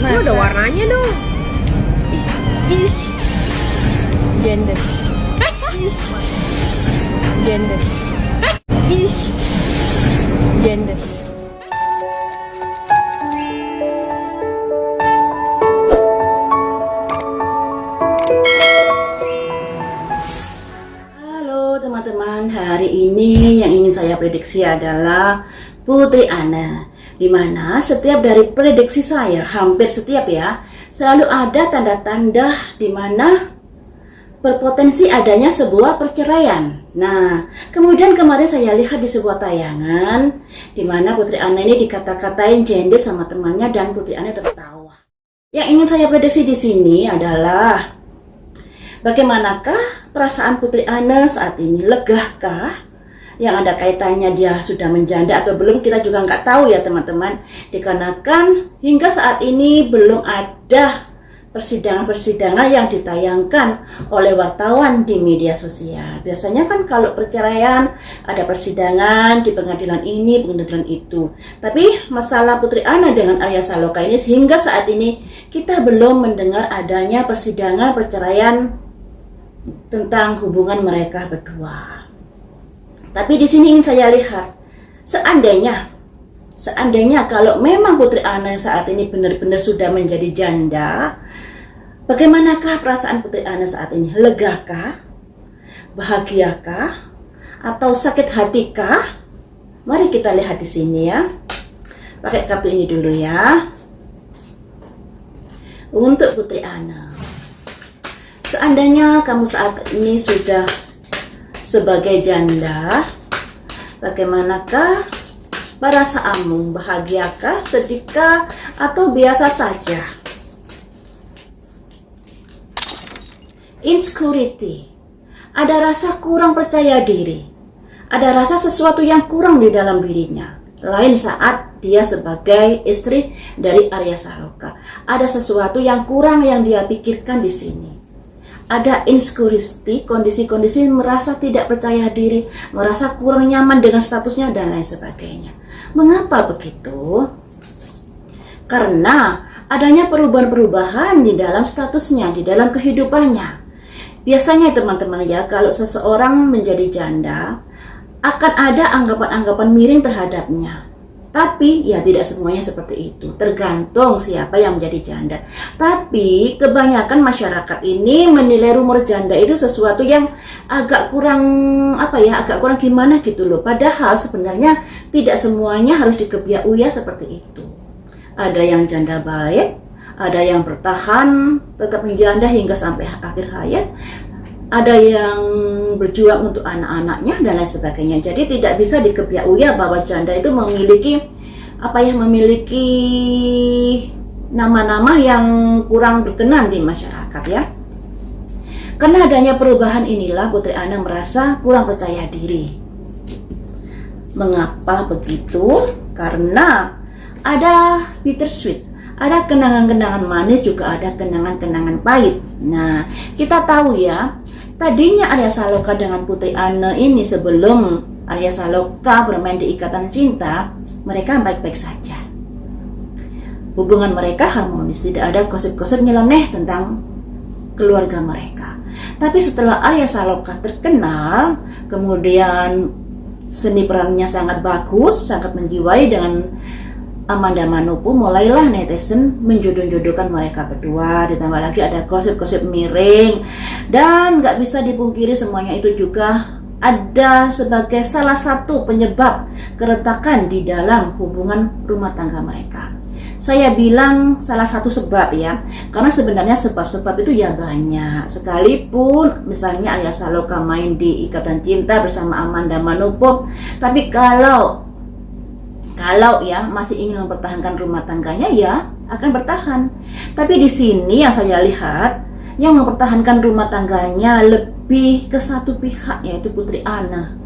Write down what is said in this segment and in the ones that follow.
Itu ada warnanya dong. Ih, gender. Gender. Ih, gender. Halo teman-teman, hari ini yang ingin saya prediksi adalah Putri Anne, di mana setiap dari prediksi saya, hampir setiap ya, selalu ada tanda-tanda di mana berpotensi adanya sebuah perceraian. Nah, kemudian kemarin saya lihat di sebuah tayangan di mana Putri Anne ini dikata-katain janda sama temannya dan Putri Anne tertawa. Yang ingin saya prediksi di sini adalah bagaimanakah perasaan Putri Anne saat ini? Legahkah? Yang ada kaitannya dia sudah menjanda atau belum, kita juga nggak tahu ya teman-teman. Dikarenakan hingga saat ini belum ada persidangan-persidangan yang ditayangkan oleh wartawan di media sosial. Biasanya kan kalau perceraian ada persidangan di pengadilan ini, pengadilan itu. Tapi masalah Putri Anne dengan Arya Saloka ini hingga saat ini kita belum mendengar adanya persidangan perceraian tentang hubungan mereka berdua. Tapi di sini ingin saya lihat, seandainya kalau memang Putri Anne saat ini benar-benar sudah menjadi janda, bagaimanakah perasaan Putri Anne saat ini? Legakah? Bahagiakah? Atau sakit hatikah? Mari kita lihat di sini ya. Pakai kartu ini dulu ya. Untuk Putri Anne, seandainya kamu saat ini sudah sebagai janda, bagaimanakah perasaanmu? Bahagiakah, sedihkah, atau biasa saja? Insecurity, ada rasa kurang percaya diri, ada rasa sesuatu yang kurang di dalam dirinya. Lain saat dia sebagai istri dari Arya Saloka, ada sesuatu yang kurang yang dia pikirkan di sini. Ada insecurity, kondisi-kondisi merasa tidak percaya diri, merasa kurang nyaman dengan statusnya dan lain sebagainya. Mengapa begitu? Karena adanya perubahan-perubahan di dalam statusnya, di dalam kehidupannya. Biasanya teman-teman ya, kalau seseorang menjadi janda, akan ada anggapan-anggapan miring terhadapnya. Tapi ya tidak semuanya seperti itu, tergantung siapa yang menjadi janda. Tapi kebanyakan masyarakat ini menilai rumor janda itu sesuatu yang agak kurang agak kurang gimana gitu loh. Padahal sebenarnya tidak semuanya harus dikebiak uya seperti itu. Ada yang janda baik, ada yang bertahan tetap menjanda hingga sampai akhir hayat. Ada yang berjuang untuk anak-anaknya dan lain sebagainya. Jadi tidak bisa dikebiak uya bahwa janda itu memiliki memiliki nama-nama yang kurang berkenan di masyarakat ya. Karena adanya perubahan inilah Putri Anne merasa kurang percaya diri. Mengapa begitu? Karena ada bittersweet, ada kenangan-kenangan manis, juga ada kenangan-kenangan pahit. Nah, kita tahu ya, tadinya Arya Saloka dengan Putri Anne ini sebelum Arya Saloka bermain di Ikatan Cinta, mereka baik-baik saja. Hubungan mereka harmonis, tidak ada gosip-gosip nyeleneh tentang keluarga mereka. Tapi setelah Arya Saloka terkenal, kemudian seni perannya sangat bagus, sangat menjiwai dengan Amanda Manopo, mulailah netizen menjodoh-jodohkan mereka berdua. Ditambah lagi ada gosip-gosip miring, dan nggak bisa dipungkiri semuanya itu juga ada sebagai salah satu penyebab keretakan di dalam hubungan rumah tangga mereka. Saya bilang salah satu sebab ya, karena sebenarnya sebab-sebab itu ya banyak. Sekalipun misalnya Arya Saloka main di Ikatan Cinta bersama Amanda Manopo, tapi kalau ya masih ingin mempertahankan rumah tangganya ya akan bertahan. Tapi di sini yang saya lihat, yang mempertahankan rumah tangganya lebih ke satu pihak, yaitu Putri Anne.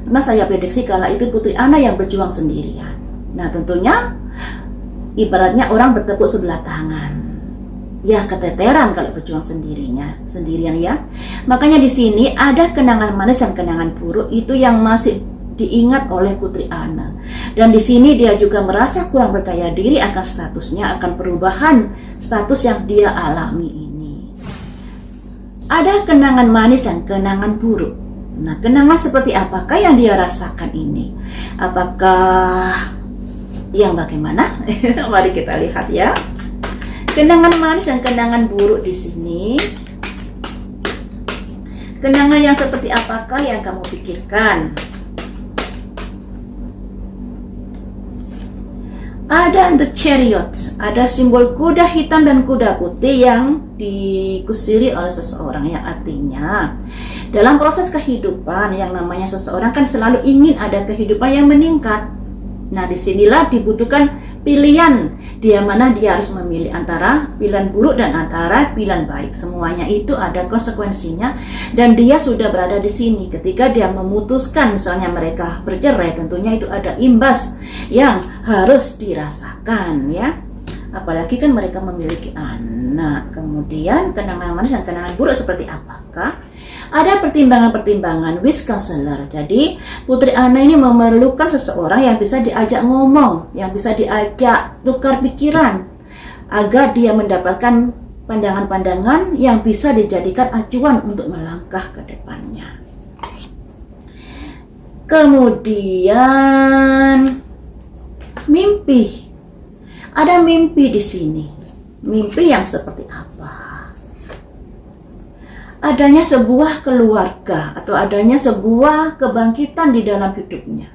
Karena saya prediksi kala itu Putri Anne yang berjuang sendirian. Nah tentunya ibaratnya orang bertepuk sebelah tangan. Ya keteteran kalau berjuang sendirian ya. Makanya di sini ada kenangan manis dan kenangan buruk itu yang masih diingat oleh Putri Anne. Dan di sini dia juga merasa kurang percaya diri akan statusnya, akan perubahan status yang dia alami ini. Ada kenangan manis dan kenangan buruk. Nah, kenangan seperti apakah yang dia rasakan ini? Apakah yang bagaimana? Mari kita lihat ya. Kenangan manis dan kenangan buruk di sini. Kenangan yang seperti apakah yang kamu pikirkan? Ada the chariot, ada simbol kuda hitam dan kuda putih yang dikusiri oleh seseorang, yang artinya dalam proses kehidupan yang namanya seseorang kan selalu ingin ada kehidupan yang meningkat. Nah, disinilah dibutuhkan pilihan, dia mana dia harus memilih antara pilihan buruk dan antara pilihan baik. Semuanya itu ada konsekuensinya, dan dia sudah berada di sini. Ketika dia memutuskan, misalnya mereka bercerai, tentunya itu ada imbas yang harus dirasakan ya. Apalagi kan mereka memiliki anak. Kemudian kenangan manis dan kenangan buruk seperti apakah? Ada pertimbangan-pertimbangan wise counselor. Jadi Putri Anne ini memerlukan seseorang yang bisa diajak ngomong, yang bisa diajak tukar pikiran, agar dia mendapatkan pandangan-pandangan yang bisa dijadikan acuan untuk melangkah ke depannya. Kemudian mimpi. Ada mimpi di sini. Mimpi yang seperti apa? Adanya sebuah keluarga atau adanya sebuah kebangkitan di dalam hidupnya.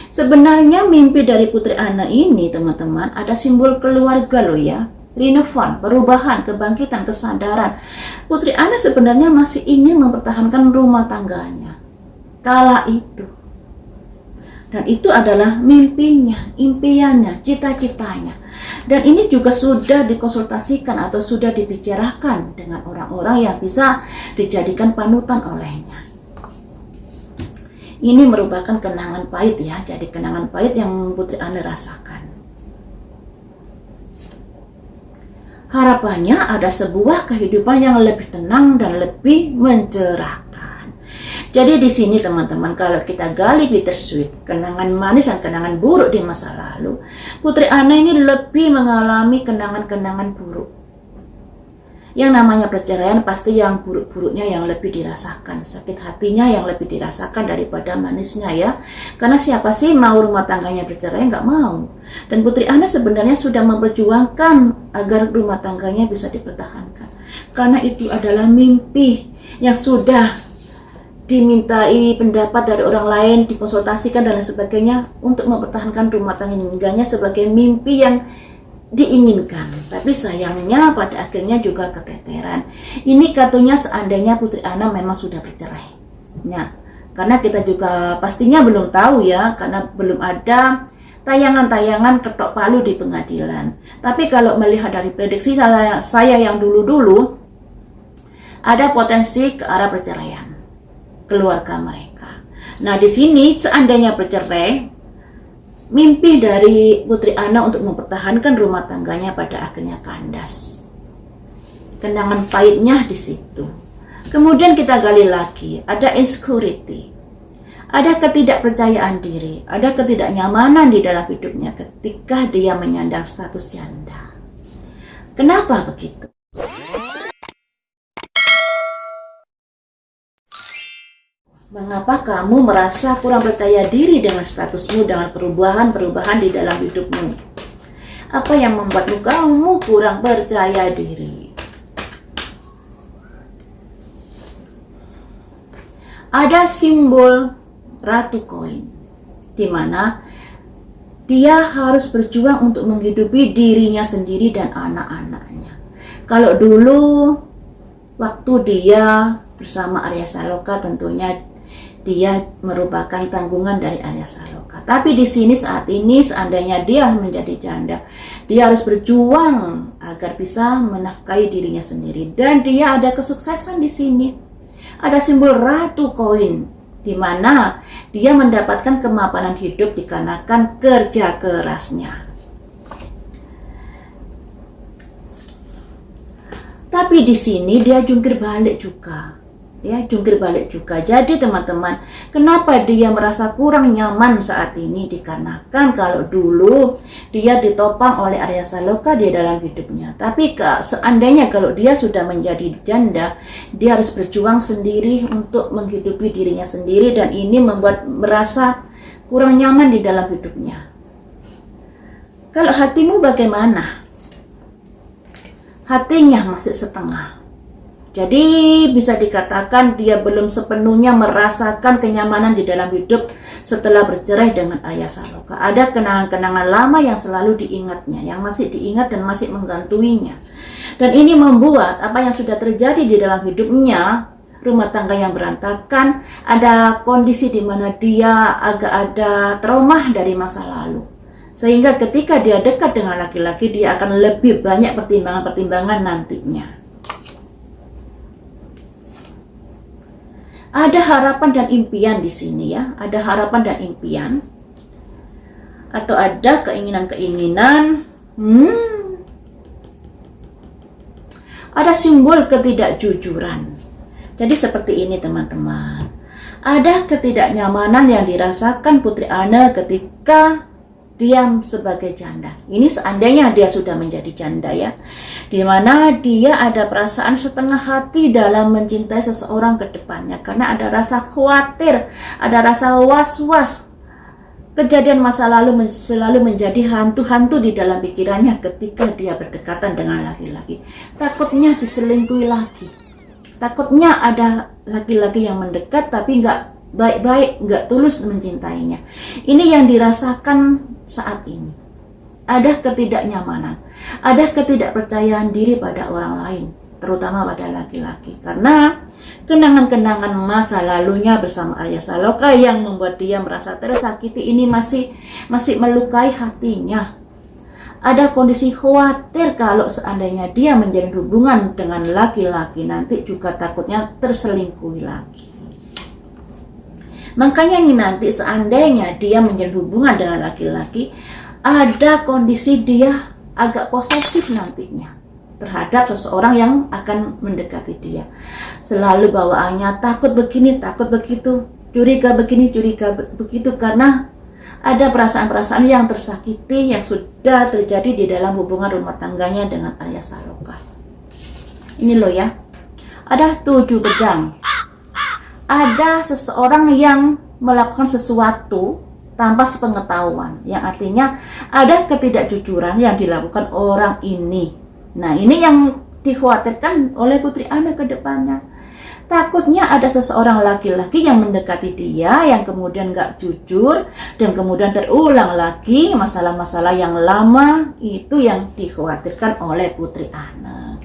Sebenarnya mimpi dari Putri Anne ini, teman-teman, ada simbol keluarga loh ya. Renovan, perubahan, kebangkitan, kesadaran. Putri Anne sebenarnya masih ingin mempertahankan rumah tangganya kala itu. Dan itu adalah mimpinya, impiannya, cita-citanya. Dan ini juga sudah dikonsultasikan atau sudah dibicarakan dengan orang-orang yang bisa dijadikan panutan olehnya. Ini merupakan kenangan pahit ya, jadi kenangan pahit yang Putri Anne rasakan. Harapannya ada sebuah kehidupan yang lebih tenang dan lebih mencerahkan. Jadi di sini teman-teman, kalau kita gali bittersweet, kenangan manis dan kenangan buruk di masa lalu, Putri Anne ini lebih mengalami kenangan-kenangan buruk. Yang namanya perceraian pasti yang buruk-buruknya yang lebih dirasakan, sakit hatinya yang lebih dirasakan daripada manisnya ya. Karena siapa sih mau rumah tangganya bercerai? Nggak mau. Dan Putri Anne sebenarnya sudah memperjuangkan agar rumah tangganya bisa dipertahankan. Karena itu adalah mimpi yang sudah dimintai pendapat dari orang lain, dikonsultasikan dan lain sebagainya untuk mempertahankan rumah tangganya sebagai mimpi yang diinginkan. Tapi sayangnya pada akhirnya juga keteteran. Ini kartunya seandainya Putri Anne memang sudah bercerai. Nah, karena kita juga pastinya belum tahu ya, karena belum ada tayangan-tayangan ketok palu di pengadilan. Tapi kalau melihat dari prediksi saya yang dulu-dulu, ada potensi ke arah perceraian keluarga mereka. Nah, di sini seandainya bercerai, mimpi dari Putri Anne untuk mempertahankan rumah tangganya pada akhirnya kandas. Kenangan pahitnya di situ. Kemudian kita gali lagi, ada insecurity. Ada ketidakpercayaan diri, ada ketidaknyamanan di dalam hidupnya ketika dia menyandang status janda. Kenapa begitu? Mengapa kamu merasa kurang percaya diri dengan statusmu, dengan perubahan-perubahan di dalam hidupmu? Apa yang membuatmu kamu kurang percaya diri? Ada simbol Ratu Koin, di mana dia harus berjuang untuk menghidupi dirinya sendiri dan anak-anaknya. Kalau dulu waktu dia bersama Arya Saloka, tentunya dia merupakan tanggungan dari Arya Saloka. Tapi di sini saat ini seandainya dia menjadi janda, dia harus berjuang agar bisa menafkahi dirinya sendiri. Dan dia ada kesuksesan di sini. Ada simbol Ratu Koin, di mana dia mendapatkan kemapanan hidup dikarenakan kerja kerasnya. Tapi di sini dia jungkir balik juga. ya, jungkir balik juga. Jadi teman-teman, kenapa dia merasa kurang nyaman saat ini? Dikarenakan kalau dulu dia ditopang oleh Arya Saloka di dalam hidupnya, tapi seandainya kalau dia sudah menjadi janda, dia harus berjuang sendiri untuk menghidupi dirinya sendiri, dan ini membuat merasa kurang nyaman di dalam hidupnya. Kalau hatimu bagaimana? Hatinya masih setengah. Jadi bisa dikatakan dia belum sepenuhnya merasakan kenyamanan di dalam hidup setelah bercerai dengan Arya Saloka. Ada kenangan-kenangan lama yang selalu diingatnya, yang masih diingat dan masih menggantunginya. Dan ini membuat apa yang sudah terjadi di dalam hidupnya, rumah tangga yang berantakan, ada kondisi di mana dia agak ada trauma dari masa lalu. Sehingga ketika dia dekat dengan laki-laki, dia akan lebih banyak pertimbangan-pertimbangan nantinya. Ada harapan dan impian di sini ya, ada harapan dan impian, atau ada keinginan-keinginan. Ada simbol ketidakjujuran. Jadi seperti ini teman-teman. Ada ketidaknyamanan yang dirasakan Putri Anne ketika diam sebagai janda. Ini seandainya dia sudah menjadi janda ya, di mana dia ada perasaan setengah hati dalam mencintai seseorang ke depannya, karena ada rasa khawatir, ada rasa was-was. Kejadian masa lalu selalu menjadi hantu-hantu di dalam pikirannya ketika dia berdekatan dengan laki-laki. Takutnya diselingkuhi lagi, takutnya ada laki-laki yang mendekat tapi nggak baik-baik, nggak tulus mencintainya. Ini yang dirasakan saat ini. Ada ketidaknyamanan, ada ketidakpercayaan diri pada orang lain, terutama pada laki-laki, karena kenangan-kenangan masa lalunya bersama Arya Saloka yang membuat dia merasa tersakiti ini masih melukai hatinya. Ada kondisi khawatir kalau seandainya dia menjalin hubungan dengan laki-laki, nanti juga takutnya terselingkuhi lagi. Makanya ini nanti seandainya dia menjalin hubungan dengan laki-laki, ada kondisi dia agak posesif nantinya terhadap seseorang yang akan mendekati dia. Selalu bawaannya takut begini, takut begitu, curiga begini, curiga begitu, karena ada perasaan-perasaan yang tersakiti yang sudah terjadi di dalam hubungan rumah tangganya dengan Arya Saloka. Ini loh ya, ada 7 pedang. Ada seseorang yang melakukan sesuatu tanpa sepengetahuan, yang artinya ada ketidakjujuran yang dilakukan orang ini. Nah, ini yang dikhawatirkan oleh Putri Anne ke depannya. Takutnya ada seseorang laki-laki yang mendekati dia, yang kemudian gak jujur, dan kemudian terulang lagi masalah-masalah yang lama. Itu yang dikhawatirkan oleh Putri Anne.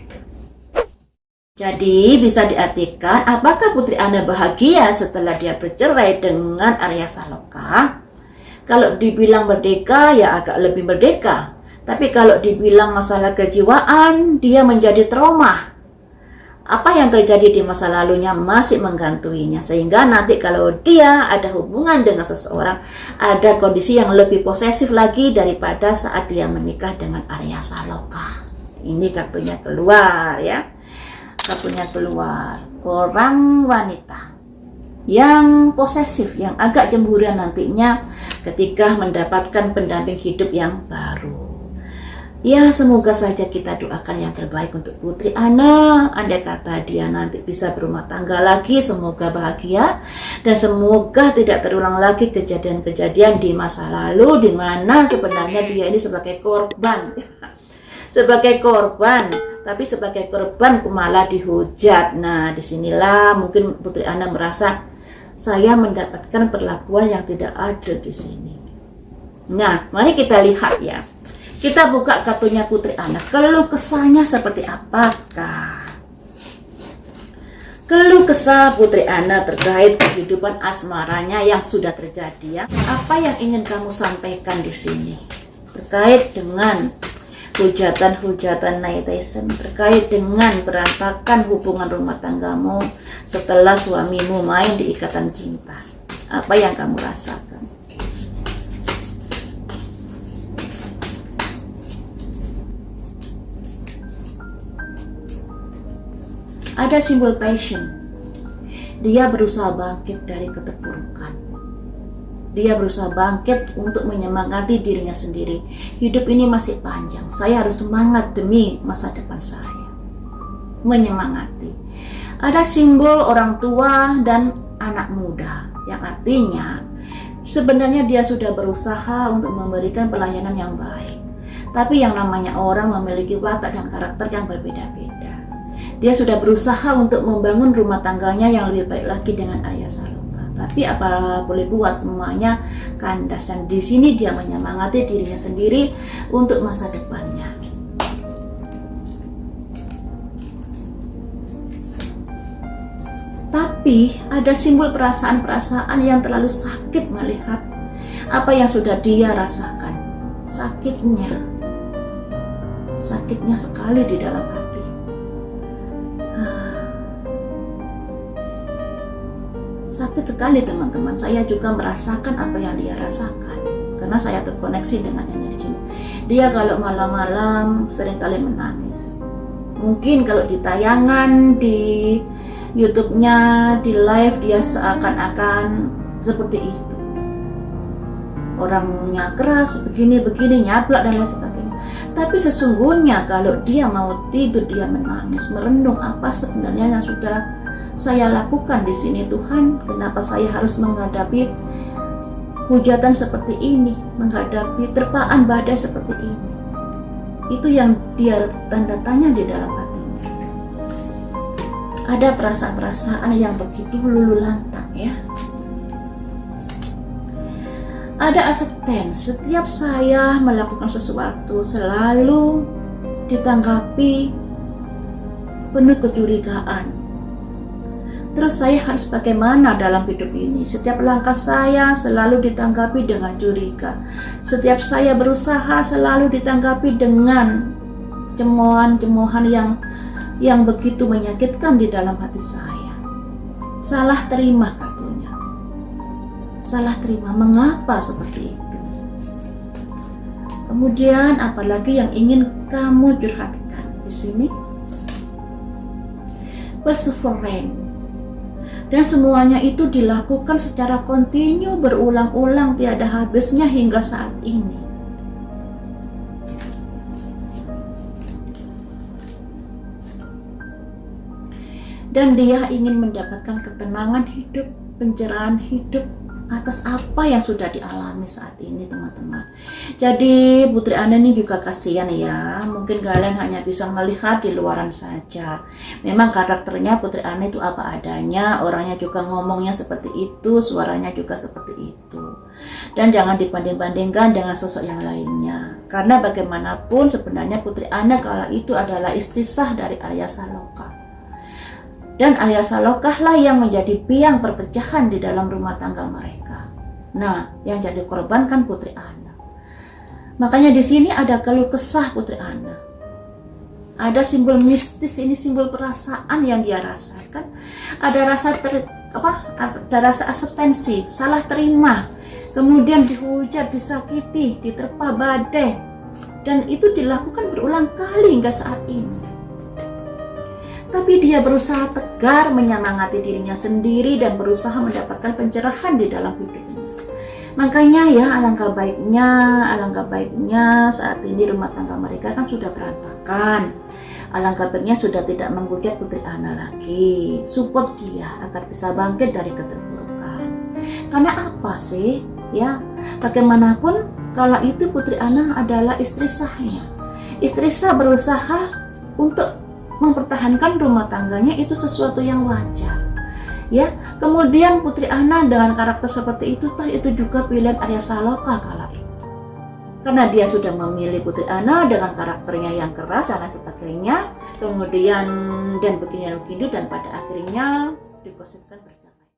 Jadi bisa diartikan, apakah Putri Anne bahagia setelah dia bercerai dengan Arya Saloka? Kalau dibilang merdeka, ya agak lebih merdeka. Tapi kalau dibilang masalah kejiwaan, dia menjadi trauma. Apa yang terjadi di masa lalunya masih menggantunginya. Sehingga nanti kalau dia ada hubungan dengan seseorang, ada kondisi yang lebih posesif lagi daripada saat dia menikah dengan Arya Saloka. Ini kartunya keluar ya. Kartunya keluar, orang wanita yang posesif, yang agak cemburu nantinya ketika mendapatkan pendamping hidup yang baru. Ya, semoga saja kita doakan yang terbaik untuk Putri Anne. Andai kata dia nanti bisa berumah tangga lagi, semoga bahagia, dan semoga tidak terulang lagi kejadian-kejadian di masa lalu di mana sebenarnya dia ini sebagai korban. Sebagai korban, tapi sebagai korban malah dihujat. Nah, disinilah mungkin Putri Anne merasa saya mendapatkan perlakuan yang tidak adil di sini. Nah, mari kita lihat ya. Kita buka kartunya Putri Anne. Keluh kesahnya seperti apakah? Keluh kesah Putri Anne terkait kehidupan asmaranya yang sudah terjadi ya. Apa yang ingin kamu sampaikan di sini terkait dengan hujatan-hujatan netizen, terkait dengan berantakan hubungan rumah tanggamu setelah suamimu main di ikatan cinta? Apa yang kamu rasakan? Ada simbol passion. dia berusaha bangkit dari keterpurukan. Dia berusaha bangkit untuk menyemangati dirinya sendiri. Hidup ini masih panjang. Saya harus semangat demi masa depan saya. Menyemangati. Ada simbol orang tua dan anak muda, yang artinya sebenarnya dia sudah berusaha untuk memberikan pelayanan yang baik. Tapi yang namanya orang memiliki watak dan karakter yang berbeda-beda. Dia sudah berusaha untuk membangun rumah tangganya yang lebih baik lagi dengan Arya Saloka. Tapi apa boleh buat, semuanya kandas, dan di sini dia menyemangati dirinya sendiri untuk masa depannya. Tapi ada simbol perasaan-perasaan yang terlalu sakit melihat apa yang sudah dia rasakan. Sakitnya sekali di dalam hati. Sakit sekali teman-teman. Saya juga merasakan apa yang dia rasakan karena saya terkoneksi dengan energinya. Dia kalau malam-malam seringkali menangis. Mungkin kalau di tayangan di YouTube-nya, di live, dia seakan-akan seperti itu. Orangnya keras, begini-begini, nyablak dan lain sebagainya. Tapi sesungguhnya kalau dia mau tidur, dia menangis, merenung apa sebenarnya yang sudah saya lakukan di sini. Tuhan, kenapa saya harus menghadapi hujatan seperti ini, menghadapi terpaan badai seperti ini? Itu yang dia tanda tanya di dalam hatinya. Ada perasaan-perasaan yang begitu lulu lantang ya. Ada acceptance. Setiap saya melakukan sesuatu selalu ditanggapi penuh kecurigaan. Terus saya harus bagaimana dalam hidup ini? Setiap langkah saya selalu ditanggapi dengan curiga. Setiap saya berusaha selalu ditanggapi dengan cemoohan-cemoohan yang begitu menyakitkan di dalam hati saya. Salah terima katanya. Salah terima. Mengapa seperti itu? Kemudian apalagi yang ingin kamu curhatkan di sini? Perseverance. Dan semuanya itu dilakukan secara kontinu, berulang-ulang, tiada habisnya hingga saat ini. Dan dia ingin mendapatkan ketenangan hidup, pencerahan hidup atas apa yang sudah dialami saat ini, teman-teman. Jadi Putri Ana ini juga kasihan ya. Mungkin kalian hanya bisa melihat di luaran saja. Memang karakternya Putri Ana itu apa adanya, orangnya juga ngomongnya seperti itu, suaranya juga seperti itu. Dan jangan dibanding-bandingkan dengan sosok yang lainnya. Karena bagaimanapun sebenarnya Putri Ana kala itu adalah istri sah dari Arya Saloka. Dan Arya Saloka lah yang menjadi biang perpecahan di dalam rumah tangga mereka. Nah, yang jadi korban kan Putri Ana. Makanya di sini ada keluh kesah Putri Ana. Ada simbol mistis, ini simbol perasaan yang dia rasakan. Ada rasa acceptancy, salah terima. Kemudian dihujat, disakiti, diterpa badai. Dan itu dilakukan berulang kali hingga saat ini. Tapi dia berusaha tegar menyemangati dirinya sendiri dan berusaha mendapatkan pencerahan di dalam hidupnya. Makanya ya alangkah baiknya saat ini rumah tangga mereka kan sudah berantakan. Alangkah baiknya sudah tidak menghujat Putri Ana lagi. Support dia agar bisa bangkit dari keterpurukan. Karena apa sih? Ya, bagaimanapun kala itu Putri Ana adalah istri sahnya. Istri sah berusaha untuk mempertahankan rumah tangganya, itu sesuatu yang wajar ya. Kemudian Putri Ana dengan karakter seperti itu, itu juga pilihan Arya Saloka kala itu, karena dia sudah memilih Putri Ana dengan karakternya yang keras dan sebagainya. Kemudian dan begini dan pada akhirnya digosipkan